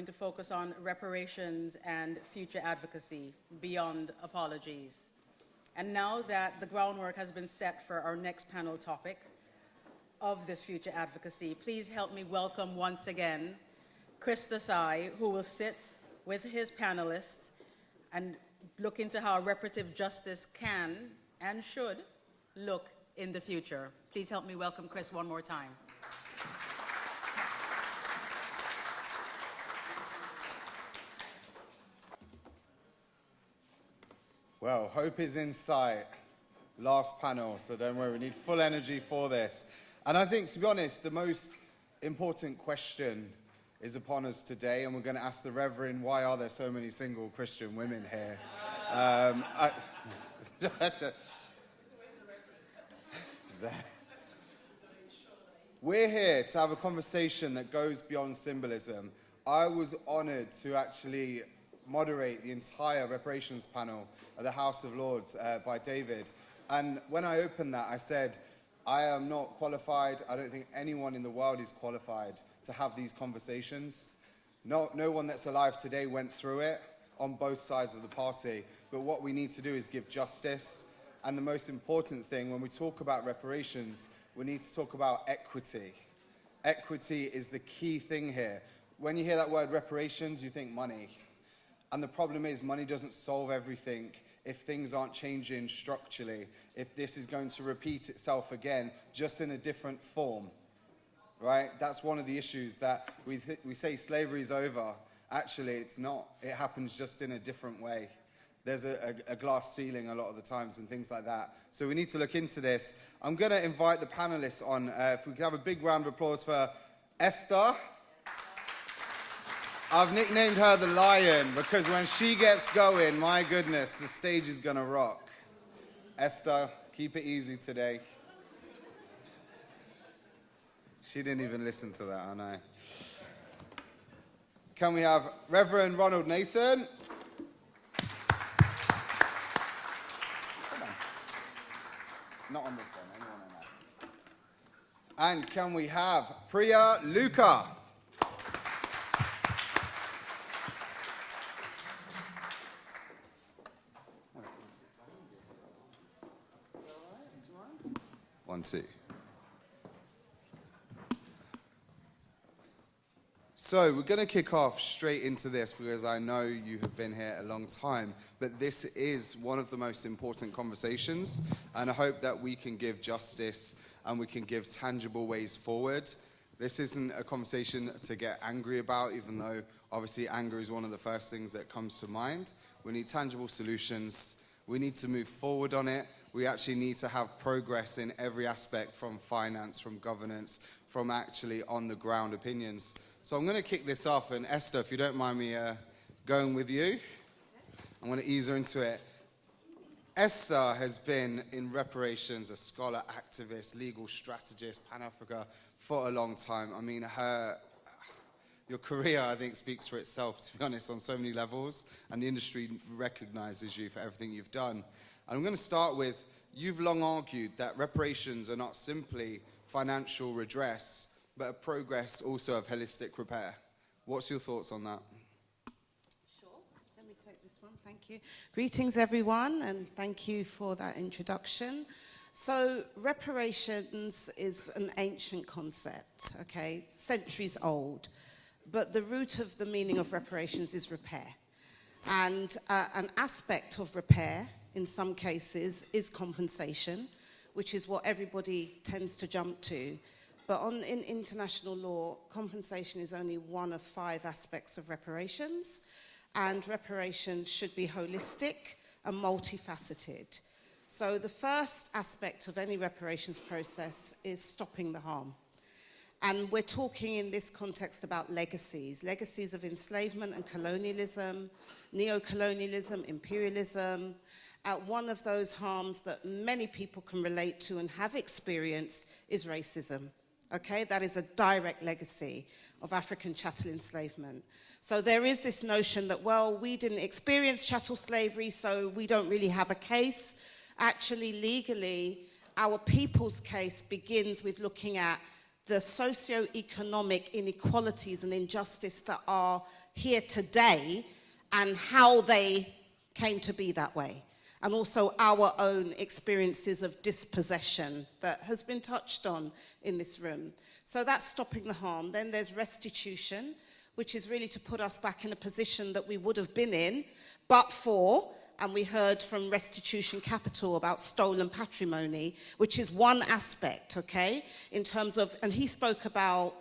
going to focus on reparations and future advocacy beyond apologies. And now that the groundwork has been set for our next panel topic of this future advocacy, please help me welcome once again Chris Xosei, who will sit with his panelists and look into how reparative justice can and should look in the future. Please help me welcome Chris one more time. Well, hope is in sight. Last panel, so don't worry, we need full energy for this. And I think, to be honest, the most important question is upon us today, and we're going to ask the Reverend, why are there so many single Christian women here? We're here to have a conversation that goes beyond symbolism. I was honored to actually moderate the entire reparations panel at the House of Lords by David. And when I opened that, I said, I am not qualified. I don't think anyone in the world is qualified to have these conversations. No one that's alive today went through it on both sides of the party. But what we need to do is give justice. And the most important thing, when we talk about reparations, we need to talk about equity. Equity is the key thing here. When you hear that word reparations, you think money. And the problem is money doesn't solve everything if things aren't changing structurally, if this is going to repeat itself again, just in a different form, right? That's one of the issues that we say slavery is over. Actually, it's not. It happens just in a different way. There's a glass ceiling a lot of the times and things like that. So we need to look into this. I'm going to invite the panelists on. If we could have a big round of applause for Esther. I've nicknamed her the Lion because when she gets going, my goodness, the stage is going to rock. Esther, keep it easy today. She didn't even listen to that, I know. Can we have Reverend Ronald Nathan? Not on this one, anyone on that. And can we have Priya Lukka? One, two. So we're going to kick off straight into this because I know you have been here a long time, but this is one of the most important conversations, and I hope that we can give justice and we can give tangible ways forward. This isn't a conversation to get angry about, even though obviously anger is one of the first things that comes to mind. We need tangible solutions. We need to move forward on it. We actually need to have progress in every aspect, from finance, from governance, from actually on the ground opinions. So I'm going to kick this off, and Esther, if you don't mind me going with you, I'm going to ease her into it. Esther has been in reparations, a scholar, activist, legal strategist, Pan-Africa for a long time. I mean, your career, I think, speaks for itself, to be honest, on so many levels, and the industry recognizes you for everything you've done. And I'm going to start with, you've long argued that reparations are not simply financial redress, but a progress also of holistic repair. What's your thoughts on that? Sure. Let me take this one. Thank you. Greetings, everyone, and thank you for that introduction. So reparations is an ancient concept, okay, centuries old, but the root of the meaning of reparations is repair. And an aspect of repair, in some cases, is compensation, which is what everybody tends to jump to. But in international law, compensation is only one of 5 aspects of reparations, and reparations should be holistic and multifaceted. So the first aspect of any reparations process is stopping the harm. And we're talking in this context about legacies of enslavement and colonialism, neo-colonialism, imperialism. One of those harms that many people can relate to and have experienced is racism. Okay, that is a direct legacy of African chattel enslavement. So there is this notion that, well, we didn't experience chattel slavery, so we don't really have a case. Actually, legally, our people's case begins with looking at the socio-economic inequalities and injustice that are here today and how they came to be that way. And also our own experiences of dispossession that has been touched on in this room. So that's stopping the harm. Then there's restitution, which is really to put us back in a position that we would have been in, but for, and we heard from Restitution Capital about stolen patrimony, which is one aspect, okay, in terms of, and he spoke about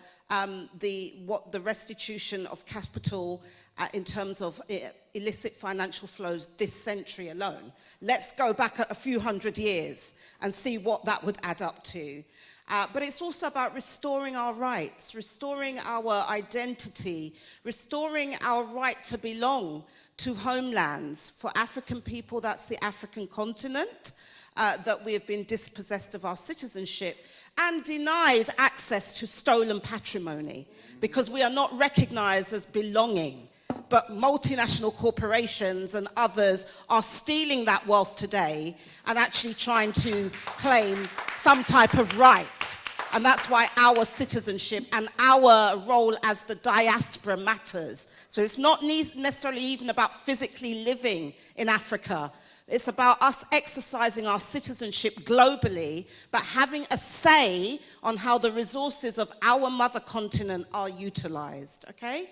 the restitution of capital in terms of illicit financial flows this century alone. Let's go back a few hundred years and see what that would add up to. But it's also about restoring our rights, restoring our identity, restoring our right to belong to homelands. For African people, that's the African continent, that we have been dispossessed of our citizenship and denied access to stolen patrimony because we are not recognized as belonging. But multinational corporations and others are stealing that wealth today and actually trying to claim some type of right. And that's why our citizenship and our role as the diaspora matters. So it's not necessarily even about physically living in Africa. It's about us exercising our citizenship globally, but having a say on how the resources of our mother continent are utilized, okay?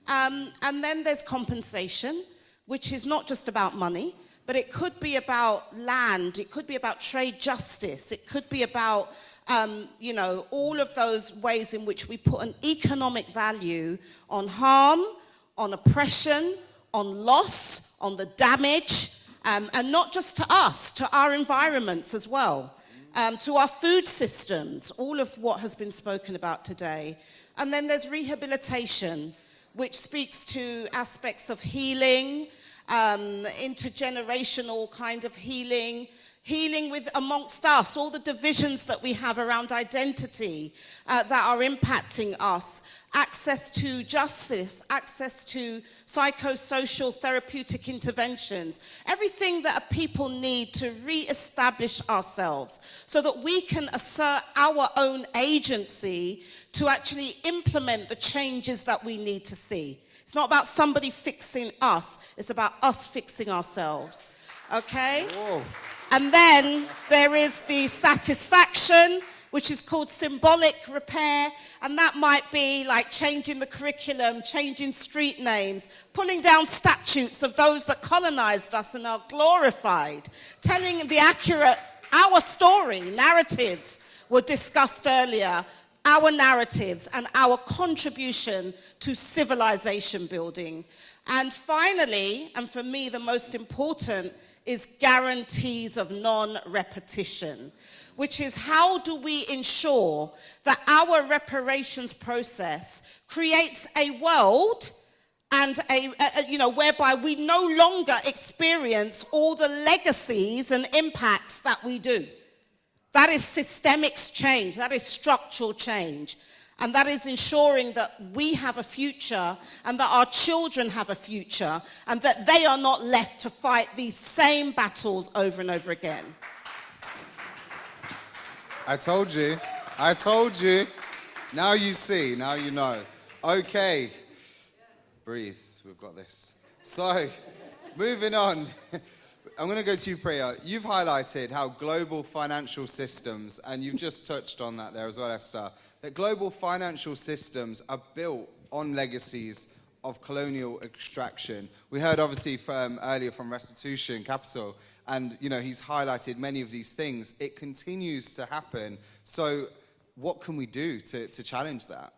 And then there's compensation, which is not just about money, but it could be about land, it could be about trade justice, it could be about, all of those ways in which we put an economic value on harm, on oppression, on loss, on the damage, and not just to us, to our environments as well, to our food systems, all of what has been spoken about today. And then there's rehabilitation, which speaks to aspects of healing, intergenerational kind of healing, healing with amongst us, all the divisions that we have around identity that are impacting us, access to justice, access to psychosocial therapeutic interventions, everything that a people need to re-establish ourselves so that we can assert our own agency to actually implement the changes that we need to see. It's not about somebody fixing us, it's about us fixing ourselves, okay? Whoa. And then there is the satisfaction, which is called symbolic repair, and that might be like changing the curriculum, changing street names, pulling down statues of those that colonized us and are glorified, telling the accurate, our story, narratives were discussed earlier, our narratives and our contribution to civilization building. And finally, and for me the most important, is guarantees of non-repetition, which is how do we ensure that our reparations process creates a world and whereby we no longer experience all the legacies and impacts that we do. That is systemic change, that is structural change. And that is ensuring that we have a future and that our children have a future and that they are not left to fight these same battles over and over again. I told you. Now you see, now you know. Okay, breathe, we've got this. So, moving on. I'm going to go to you, Priya. You've highlighted how global financial systems, and you've just touched on that there as well, Esther, that global financial systems are built on legacies of colonial extraction. We heard obviously earlier from Restitution Capital, and he's highlighted many of these things. It continues to happen. So what can we do to challenge that?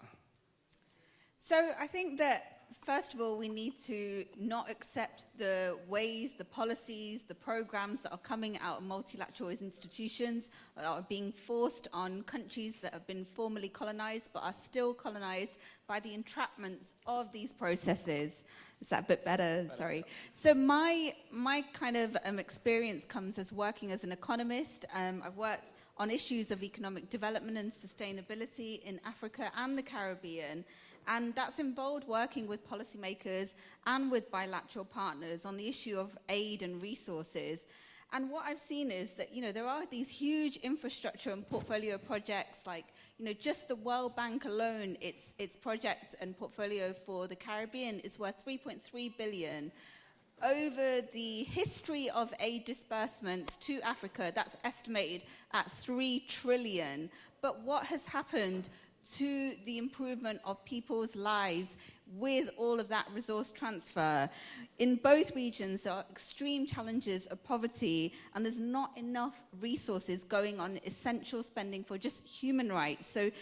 So I think that first of all, we need to not accept the ways, the policies, the programs that are coming out of multilateral institutions that are being forced on countries that have been formerly colonized but are still colonized by the entrapments of these processes. Is that a bit better? Sorry. So my kind of experience comes as working as an economist. I've worked on issues of economic development and sustainability in Africa and the Caribbean. And that's involved working with policymakers and with bilateral partners on the issue of aid and resources. And what I've seen is that, there are these huge infrastructure and portfolio projects, like, just the World Bank alone, its project and portfolio for the Caribbean is worth 3.3 billion. Over the history of aid disbursements to Africa, that's estimated at 3 trillion. But what has happened to the improvement of people's lives with all of that resource transfer? In both regions, there are extreme challenges of poverty, and there's not enough resources going on essential spending for just human rights. So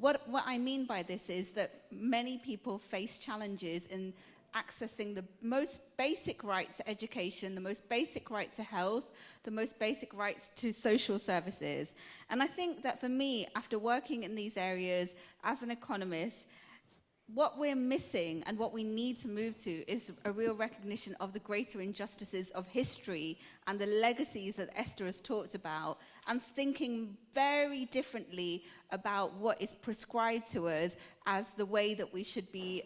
what I mean by this is that many people face challenges in accessing the most basic right to education, the most basic right to health, the most basic rights to social services. And I think that for me, after working in these areas as an economist, what we're missing and what we need to move to is a real recognition of the greater injustices of history and the legacies that Esther has talked about, and thinking very differently about what is prescribed to us as the way that we should be,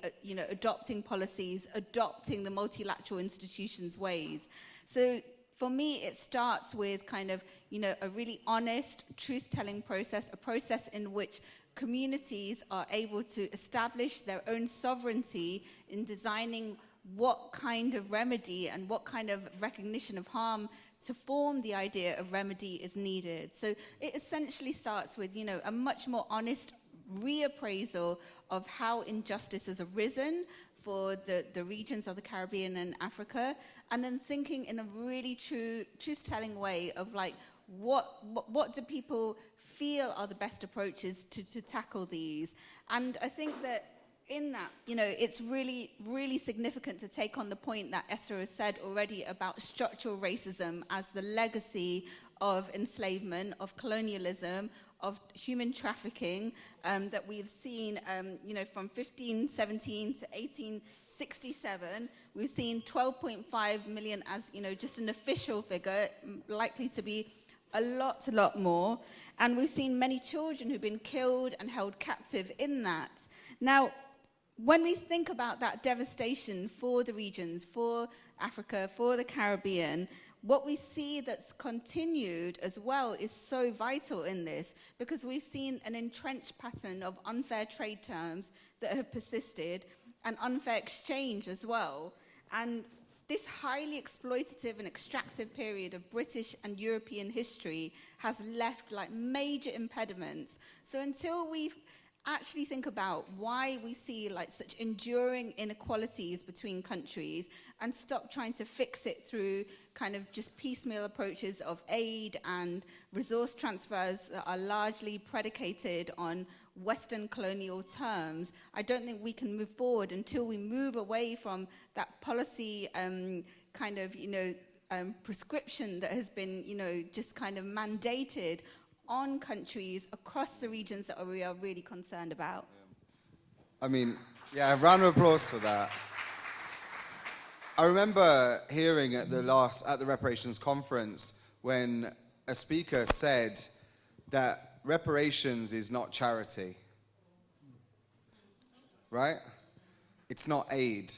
adopting policies, adopting the multilateral institutions' ways. So for me, it starts with kind of, a really honest, truth-telling process, a process in which communities are able to establish their own sovereignty in designing what kind of remedy and what kind of recognition of harm to form the idea of remedy is needed. So it essentially starts with, a much more honest reappraisal of how injustice has arisen for the regions of the Caribbean and Africa, and then thinking in a really truth-telling way of like, what do people feel are the best approaches to tackle these. And I think that in that, it's really, really significant to take on the point that Esther has said already about structural racism as the legacy of enslavement, of colonialism, of human trafficking that we've seen, from 1517 to 1867. We've seen 12.5 million as, just an official figure, likely to be a lot more. And we've seen many children who've been killed and held captive in that. Now, when we think about that devastation for the regions, for Africa, for the Caribbean, what we see that's continued as well is so vital in this, because we've seen an entrenched pattern of unfair trade terms that have persisted, and unfair exchange as well. And this highly exploitative and extractive period of British and European history has left like major impediments. So until we actually think about why we see like such enduring inequalities between countries and stop trying to fix it through kind of just piecemeal approaches of aid and resource transfers that are largely predicated on Western colonial terms, I don't think we can move forward until we move away from that policy prescription that has been, just kind of mandated on countries across the regions that we are really concerned about. I mean, yeah, a round of applause for that. I remember hearing at the Reparations conference when a speaker said that reparations is not charity, right? It's not aid.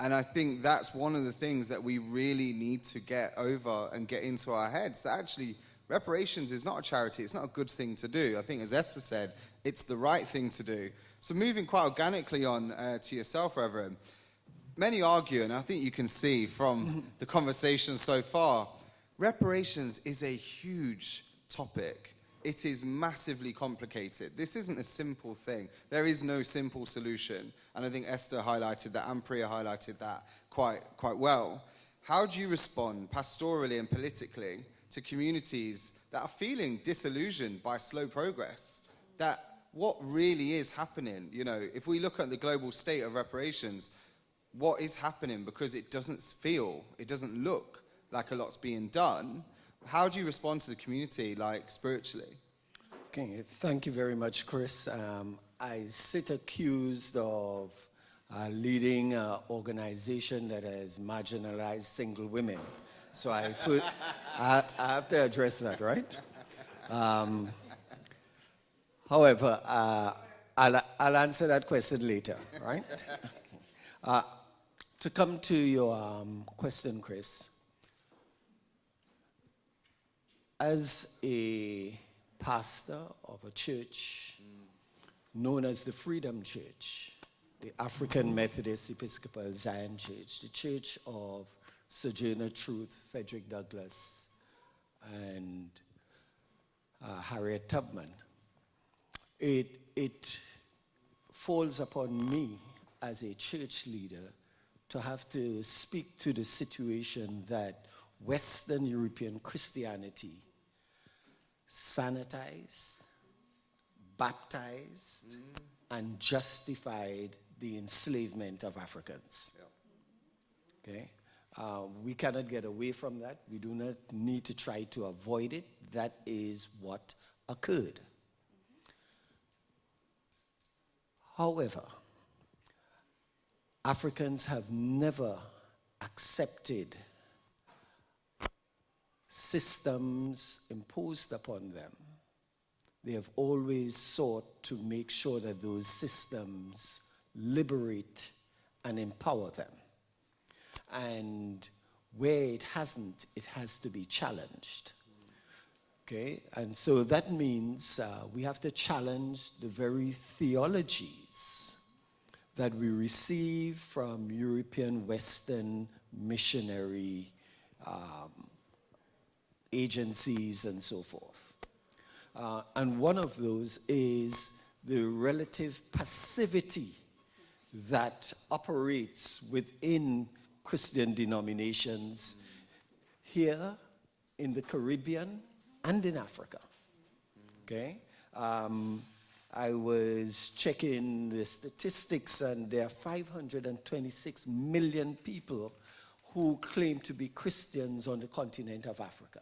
And I think that's one of the things that we really need to get over and get into our heads, that actually reparations is not a charity, it's not a good thing to do. I think, as Esther said, it's the right thing to do. So moving quite organically on to yourself, Reverend, many argue, and I think you can see from the conversation so far, reparations is a huge topic. It is massively complicated. This isn't a simple thing. There is no simple solution. And I think Esther highlighted that, and Priya highlighted that quite well. How do you respond pastorally and politically to communities that are feeling disillusioned by slow progress? That what really is happening, if we look at the global state of reparations, what is happening? Because it doesn't look like a lot's being done. How do you respond to the community, like spiritually? Okay, thank you very much, Chris. I sit accused of leading an organization that has marginalized single women. So I have to address that, right? However, I'll answer that question later, right? To come to your question, Chris, as a pastor of a church known as the Freedom Church, the African Methodist Episcopal Zion Church, the Church of Sojourner Truth, Frederick Douglass, and Harriet Tubman, it falls upon me as a church leader to have to speak to the situation that Western European Christianity sanitized, baptized, and justified the enslavement of Africans. Yeah. Okay? We cannot get away from that. We do not need to try to avoid it. That is what occurred. However, Africans have never accepted systems imposed upon them. They have always sought to make sure that those systems liberate and empower them. And where it hasn't, it has to be challenged. Okay? And so that means we have to challenge the very theologies that we receive from European Western missionary agencies and so forth. And one of those is the relative passivity that operates within Christian denominations here in the Caribbean and in Africa. Okay? I was checking the statistics, and there are 526 million people who claim to be Christians on the continent of Africa.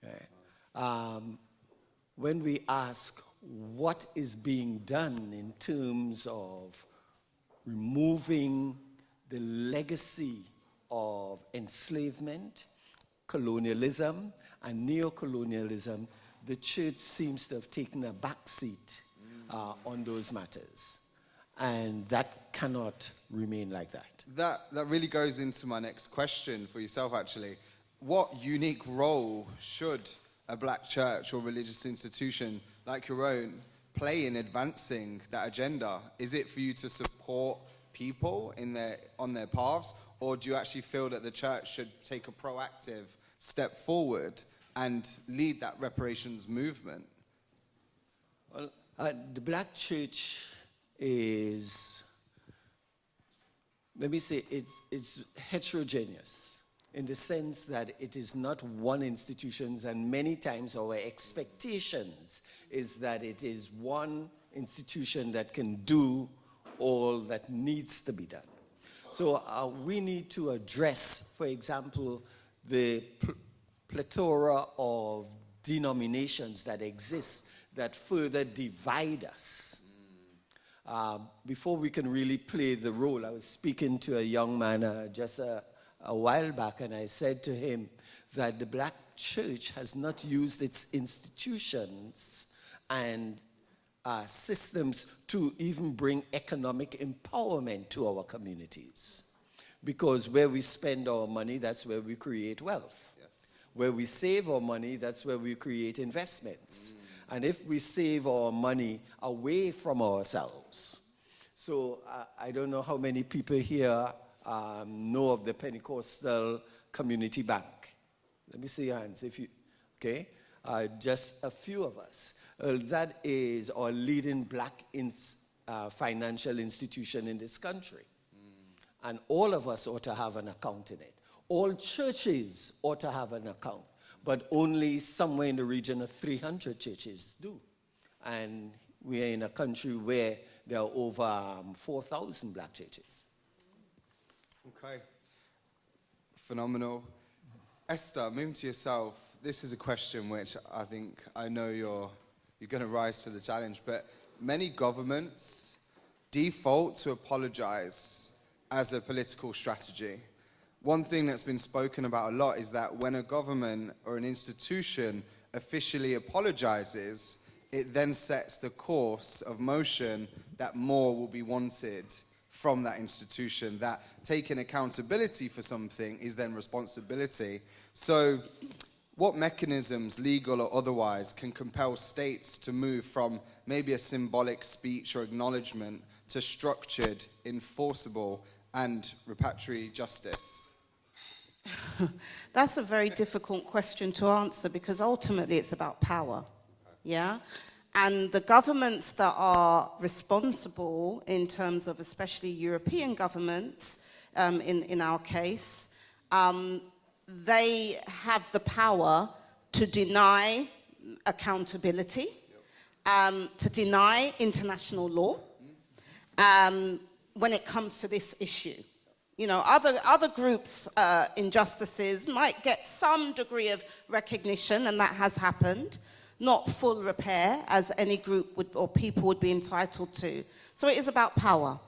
Okay? When we ask what is being done in terms of removing the legacy of enslavement, colonialism, and neocolonialism, the church seems to have taken a backseat on those matters. And that cannot remain like that. That really goes into my next question for yourself, actually. What unique role should a black church or religious institution like your own play in advancing that agenda? Is it for you to support people on their paths, or do you actually feel that the church should take a proactive step forward and lead that reparations movement? Well, the black church is, let me say, it's heterogeneous in the sense that it is not one institution, and many times our expectations is that it is one institution that can do all that needs to be done. So we need to address, for example, the plethora of denominations that exist that further divide us. Before we can really play the role, I was speaking to a young man just a while back, and I said to him that the black church has not used its institutions and systems to even bring economic empowerment to our communities. Because where we spend our money, that's where we create wealth. Yes. Where we save our money, that's where we create investments. And if we save our money away from ourselves, so I don't know how many people here know of the Pentecostal Community Bank. Let me see your hands if you, okay? Just a few of us. That is our leading black financial institution in this country. And all of us ought to have an account in it. All churches ought to have an account, but only somewhere in the region of 300 churches do. And we are in a country where there are over 4,000 black churches. Okay. Phenomenal. Esther, moving to yourself, this is a question which I know you're going to rise to the challenge, but many governments default to apologize as a political strategy. One thing that's been spoken about a lot is that when a government or an institution officially apologizes, it then sets the course of motion that more will be wanted from that institution, that taking accountability for something is then responsibility. So what mechanisms, legal or otherwise, can compel states to move from maybe a symbolic speech or acknowledgement to structured, enforceable, and repatriatory justice? That's a very difficult question to answer because ultimately it's about power, yeah? And the governments that are responsible in terms of especially European governments, in our case, they have the power to deny accountability, to deny international law when it comes to this issue. You know, other groups, injustices, might get some degree of recognition, and that has happened. Not full repair, as any group would, or people would be entitled to. So it is about power.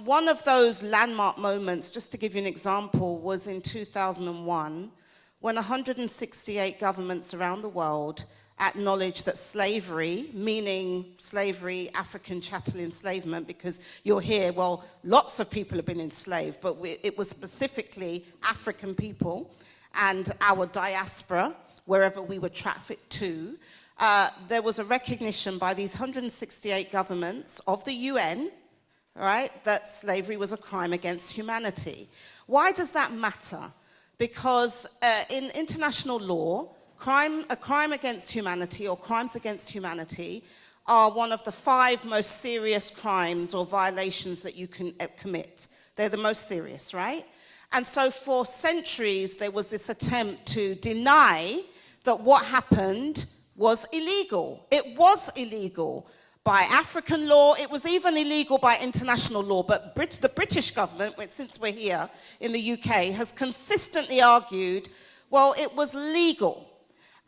One of those landmark moments, just to give you an example, was in 2001, when 168 governments around the world acknowledged that slavery, meaning slavery, African chattel enslavement, because you'll hear, well, lots of people have been enslaved, but it was specifically African people and our diaspora, wherever we were trafficked to. There was a recognition by these 168 governments of the UN, right, that slavery was a crime against humanity. Why does that matter? Because in international law, a crime against humanity or crimes against humanity are one of the 5 most serious crimes or violations that you can commit. They're the most serious, right? And so for centuries, there was this attempt to deny that what happened was illegal. It was illegal by African law. It was even illegal by international law. But the British government, since we're here in the UK, has consistently argued, well, it was legal.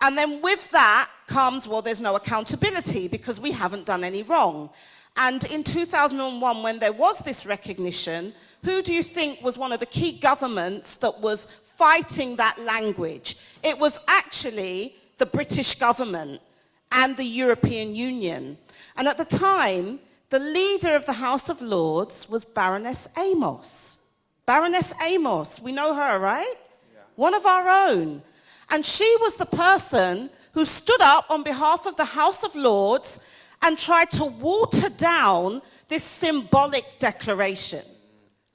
And then with that comes, well, there's no accountability because we haven't done any wrong. And in 2001, when there was this recognition, who do you think was one of the key governments that was fighting that language? It was actually the British government and the European Union. And at the time, the leader of the House of Lords was Baroness Amos. Baroness Amos, we know her, right? Yeah. One of our own. And she was the person who stood up on behalf of the House of Lords and tried to water down this symbolic declaration.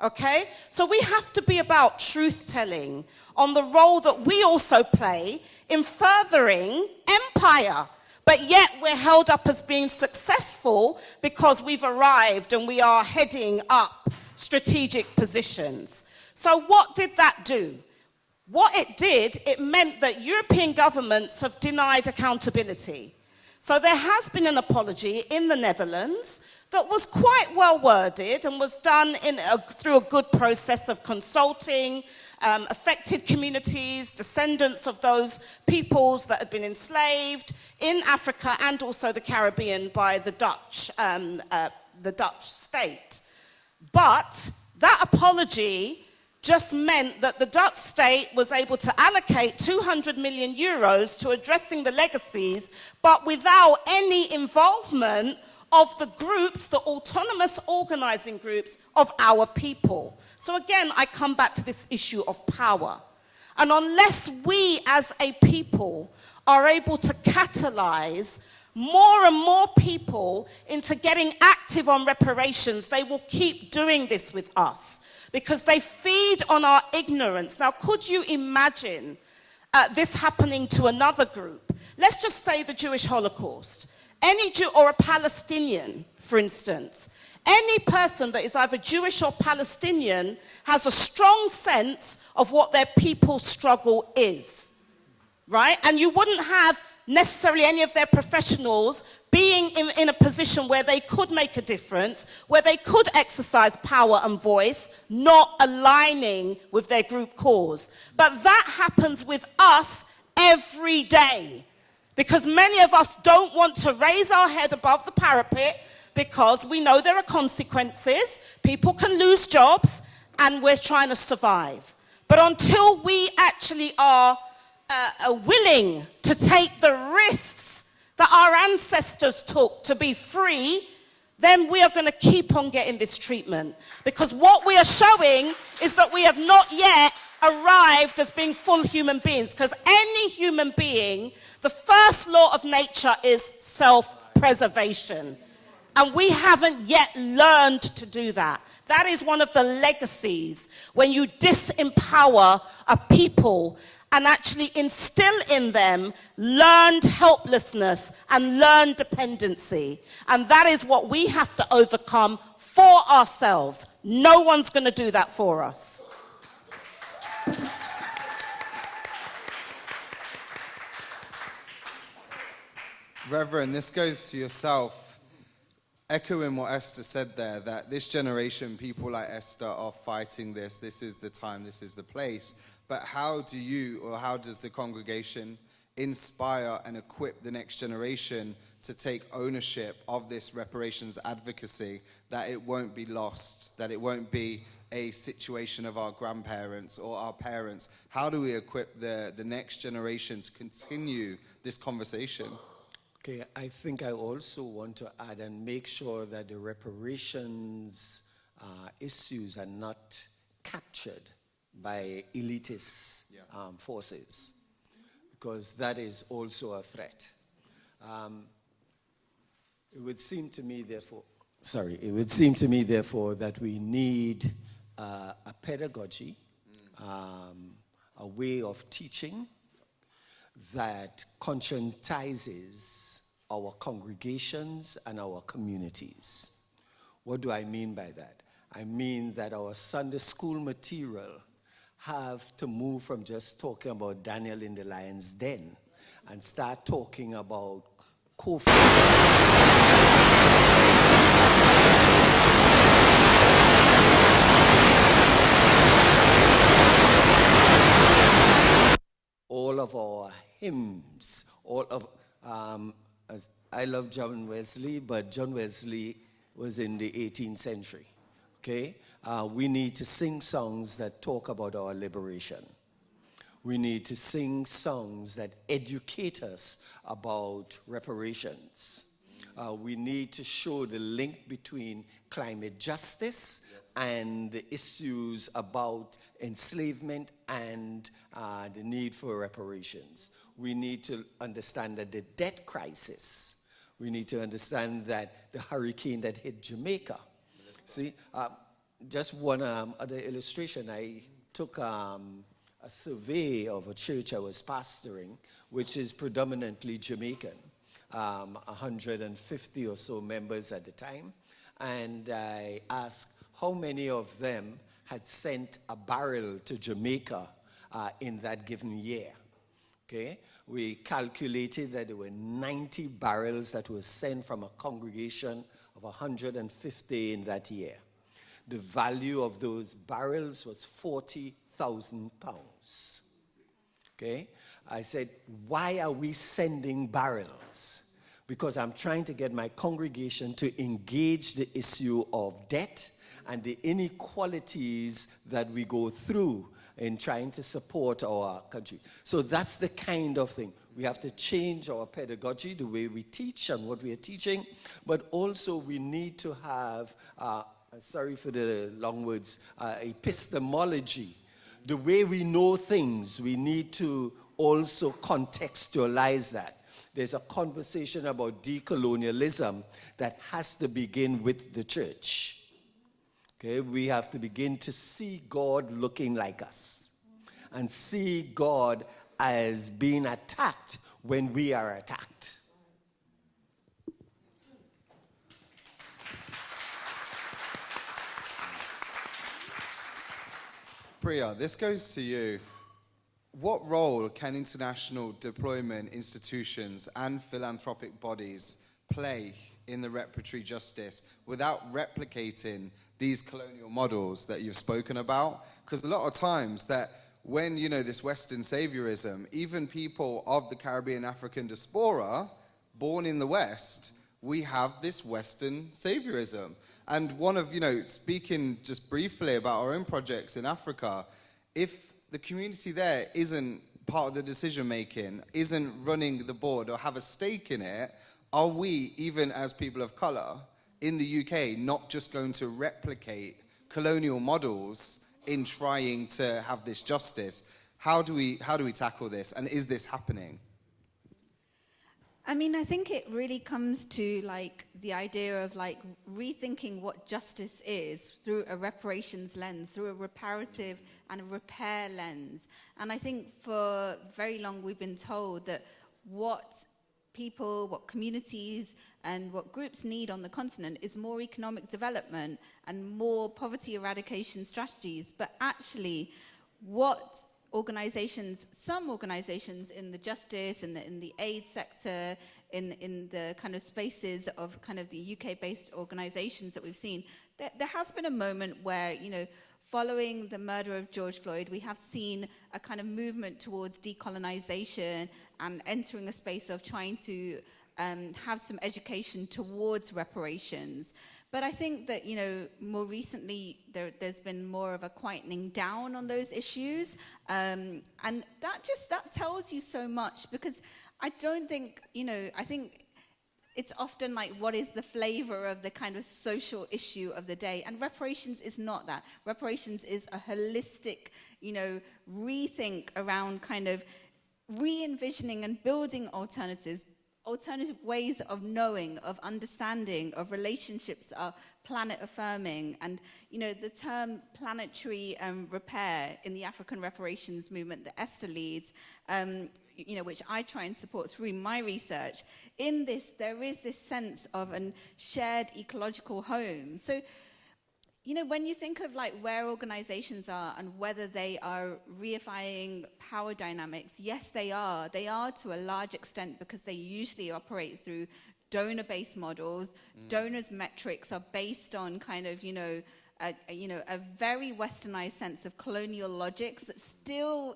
Okay? So we have to be about truth-telling on the role that we also play in furthering empire. But yet we're held up as being successful because we've arrived and we are heading up strategic positions. So what did that do? What it did, it meant that European governments have denied accountability. So there has been an apology in the Netherlands that was quite well worded and was done through a good process of consulting affected communities, descendants of those peoples that had been enslaved in Africa and also the Caribbean by the Dutch state. But that apology just meant that the Dutch state was able to allocate 200 million euros to addressing the legacies, but without any involvement of the groups, the autonomous organizing groups of our people. So again, I come back to this issue of power. And unless we as a people are able to catalyze more and more people into getting active on reparations, they will keep doing this with us because they feed on our ignorance. Now, could you imagine this happening to another group? Let's just say the Jewish Holocaust. Any Jew or a Palestinian, for instance, any person that is either Jewish or Palestinian has a strong sense of what their people's struggle is, right? And you wouldn't have necessarily any of their professionals being in a position where they could make a difference, where they could exercise power and voice, not aligning with their group cause. But that happens with us every day. Because many of us don't want to raise our head above the parapet because we know there are consequences, people can lose jobs, and we're trying to survive. But until we actually are willing to take the risks that our ancestors took to be free, then we are going to keep on getting this treatment. Because what we are showing is that we have not yet arrived as being full human beings, because any human being, the first law of nature is self-preservation. And we haven't yet learned to do that. That is one of the legacies when you disempower a people and actually instill in them learned helplessness and learned dependency. And that is what we have to overcome for ourselves. No one's going to do that for us. Reverend, this goes to yourself. Echoing what Esther said there, that this generation, people like Esther, are fighting this. This is the time, this is the place. But how do you, or how does the congregation inspire and equip the next generation to take ownership of this reparations advocacy, that it won't be lost, that it won't be a situation of our grandparents or our parents? How do we equip the next generation to continue this conversation? Okay, I think I also want to add and make sure that the reparations issues are not captured by elitist forces, because that is also a threat. It would seem to me, therefore, that we need a pedagogy, a way of teaching that conscientizes our congregations and our communities. What do I mean by that? I mean that our Sunday school material have to move from just talking about Daniel in the lion's den and start talking about Kofi. All of our hymns, all of, as I love John Wesley, but John Wesley was in the 18th century, okay? We need to sing songs that talk about our liberation. We need to sing songs that educate us about reparations. We need to show the link between climate justice and the issues about enslavement and the need for reparations. We need to understand that the debt crisis. We need to understand that the hurricane that hit Jamaica. See, just one other illustration. I took a survey of a church I was pastoring, which is predominantly Jamaican, 150 or so members at the time. And I asked how many of them had sent a barrel to Jamaica in that given year. Okay? We calculated that there were 90 barrels that were sent from a congregation of 150 in that year. The value of those barrels was 40,000 pounds. Okay? I said, why are we sending barrels? Because I'm trying to get my congregation to engage the issue of debt and the inequalities that we go through in trying to support our country. So that's the kind of thing. We have to change our pedagogy, the way we teach and what we are teaching, but also we need to have, sorry for the long words, epistemology. The way we know things, we need to also contextualize that. There's a conversation about decolonialism that has to begin with the church. Okay, we have to begin to see God looking like us and see God as being attacked when we are attacked. Priya, this goes to you. What role can international deployment institutions and philanthropic bodies play in the reparatory justice without replicating these colonial models that you've spoken about? Because a lot of times that when, you know, this Western saviorism, even people of the Caribbean African diaspora born in the West, we have this Western saviorism. And one of, you know, speaking just briefly about our own projects in Africa, if the community there isn't part of the decision making, isn't running the board or have a stake in it, are we, even as people of color in the UK, not just going to replicate colonial models in trying to have this justice. How do we tackle this, and is this happening? I mean, I think it really comes to like the idea of like rethinking what justice is through a reparations lens, through a reparative and a repair lens. And I think for very long we've been told that what people, what communities and what groups need on the continent is more economic development and more poverty eradication strategies. But actually what organizations, some organizations in the justice, in the aid sector, in the kind of spaces of kind of the UK-based organizations that we've seen, there has been a moment where, you know, following the murder of George Floyd, we have seen a kind of movement towards decolonization and entering a space of trying to have some education towards reparations. But I think that, you know, more recently there's been more of a quietening down on those issues. And that tells you so much, because I don't think, you know, I think it's often like, what is the flavor of the kind of social issue of the day? And reparations is not that. Reparations is a holistic, you know, rethink around kind of re-envisioning and building alternatives, alternative ways of knowing, of understanding, of relationships that are planet affirming. And, you know, the term planetary repair in the African reparations movement that Esther leads, you know, which I try and support through my research, in this, there is this sense of a shared ecological home. So, you know, when you think of like where organizations are and whether they are reifying power dynamics, yes, they are. They are to a large extent because they usually operate through donor-based models. Donors' metrics are based on kind of, you know, a very westernized sense of colonial logics that still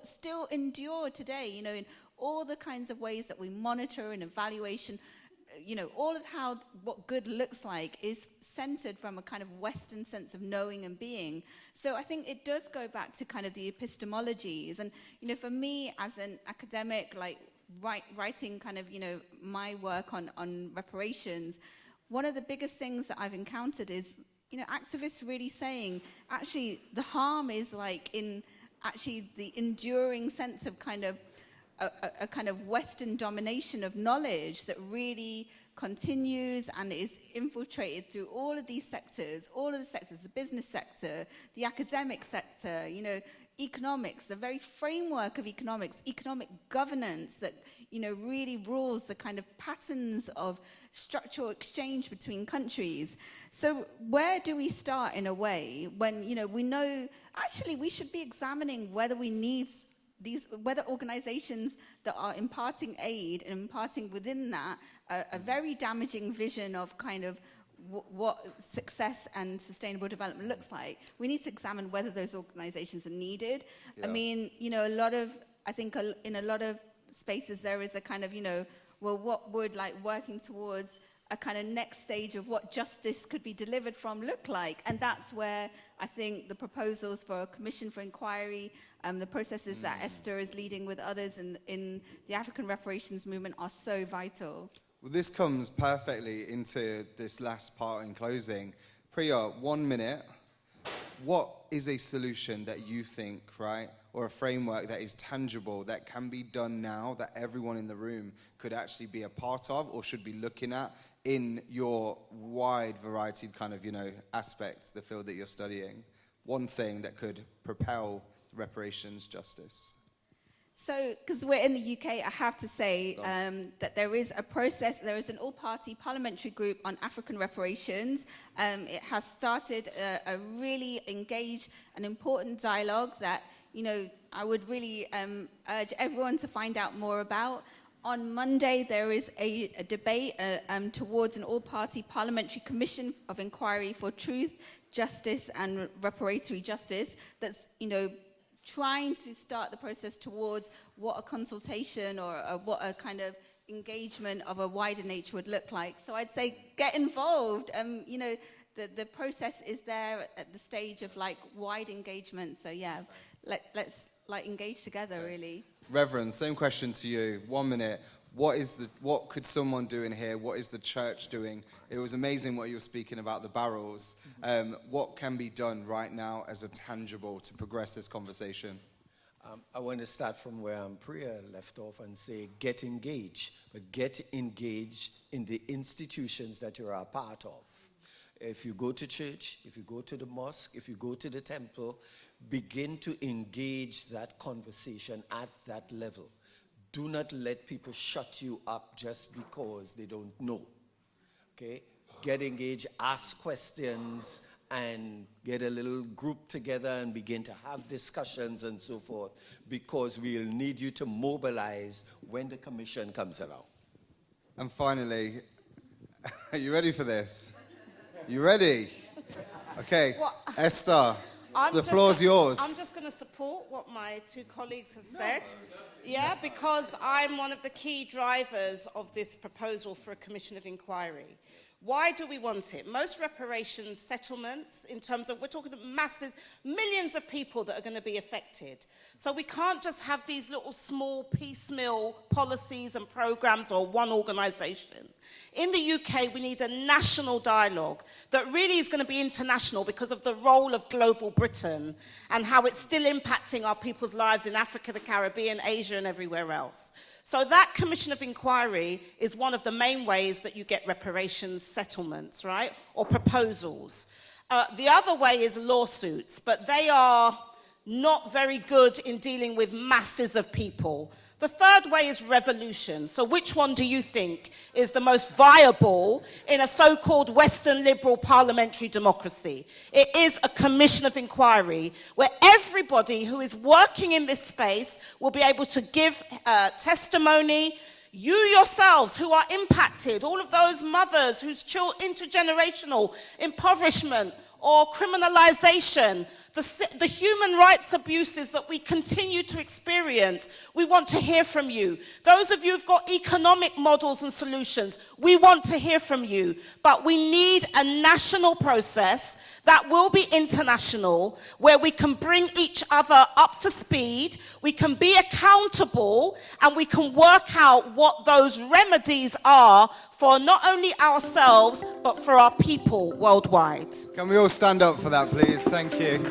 endure today, you know, in all the kinds of ways that we monitor and evaluation. You know, all of how what good looks like is centered from a kind of Western sense of knowing and being. So I think it does go back to kind of the epistemologies. And, you know, for me as an academic, like writing kind of, you know, my work on reparations, one of the biggest things that I've encountered is, you know, activists really saying, actually, the harm is like in actually the enduring sense of kind of a kind of Western domination of knowledge that really continues and is infiltrated through all of these sectors, the business sector, the academic sector, you know, economics, the very framework of economics, economic governance that, you know, really rules the kind of patterns of structural exchange between countries. So where do we start in a way when, you know, we know, actually we should be examining whether we need whether organizations that are imparting aid and imparting within that a very damaging vision of kind of what success and sustainable development looks like. We need to examine whether those organizations are needed. Yeah. I mean, you know, I think in a lot of spaces there is a kind of, you know, well, what would like working towards a kind of next stage of what justice could be delivered from look like? And that's where I think the proposals for a commission for inquiry, the processes that Esther is leading with others in the African reparations movement are so vital. Well, this comes perfectly into this last part in closing. Priya, 1 minute. What is a solution that you think, right, or a framework that is tangible, that can be done now, that everyone in the room could actually be a part of or should be looking at in your wide variety of kind of, you know, aspects, the field that you're studying? One thing that could propel reparations justice. So, because we're in the UK, I have to say that there is a process, there is an all-party parliamentary group on African reparations. It has started a really engaged and important dialogue that, you know, I would really urge everyone to find out more about. On Monday, there is a debate towards an all-party parliamentary commission of inquiry for truth, justice, and reparatory justice that's, you know, trying to start the process towards what a consultation or what a kind of engagement of a wider nature would look like. So I'd say get involved. You know, the process is there at the stage of like wide engagement. So yeah, let's like engage together really. Reverend, same question to you. 1 minute. what could someone do in here? What is the church doing? It was amazing what you were speaking about, the barrels. What can be done right now as a tangible to progress this conversation? I want to start from where Priya left off and say get engaged, but get engaged in the institutions that you are a part of. If you go to church, if you go to the mosque, if you go to the temple, begin to engage that conversation at that level. Do not let people shut you up just because they don't know. Okay? Get engaged, ask questions, and get a little group together and begin to have discussions and so forth, because we'll need you to mobilize when the commission comes around. And finally, are you ready for this? You ready? Okay, Well, Esther, the floor's yours. I'm just going to support what my two colleagues have said. Yeah, because I'm one of the key drivers of this proposal for a commission of inquiry. Why do we want it? Most reparations settlements, in terms of, we're talking about masses, millions of people that are going to be affected. So we can't just have these little small piecemeal policies and programs or one organisation. In the UK, we need a national dialogue that really is going to be international because of the role of global Britain and how it's still impacting our people's lives in Africa, the Caribbean, Asia, and everywhere else. So that commission of inquiry is one of the main ways that you get reparations settlements, right? Or proposals. The other way is lawsuits, but they are not very good in dealing with masses of people. The third way is revolution. So which one do you think is the most viable in a so-called Western liberal parliamentary democracy? It is a commission of inquiry where everybody who is working in this space will be able to give testimony. You yourselves who are impacted, all of those mothers whose intergenerational impoverishment or criminalization, the human rights abuses that we continue to experience, we want to hear from you. Those of you who've got economic models and solutions, we want to hear from you. But we need a national process that will be international, where we can bring each other up to speed, we can be accountable, and we can work out what those remedies are for not only ourselves, but for our people worldwide. Can we all stand up for that, please? Thank you.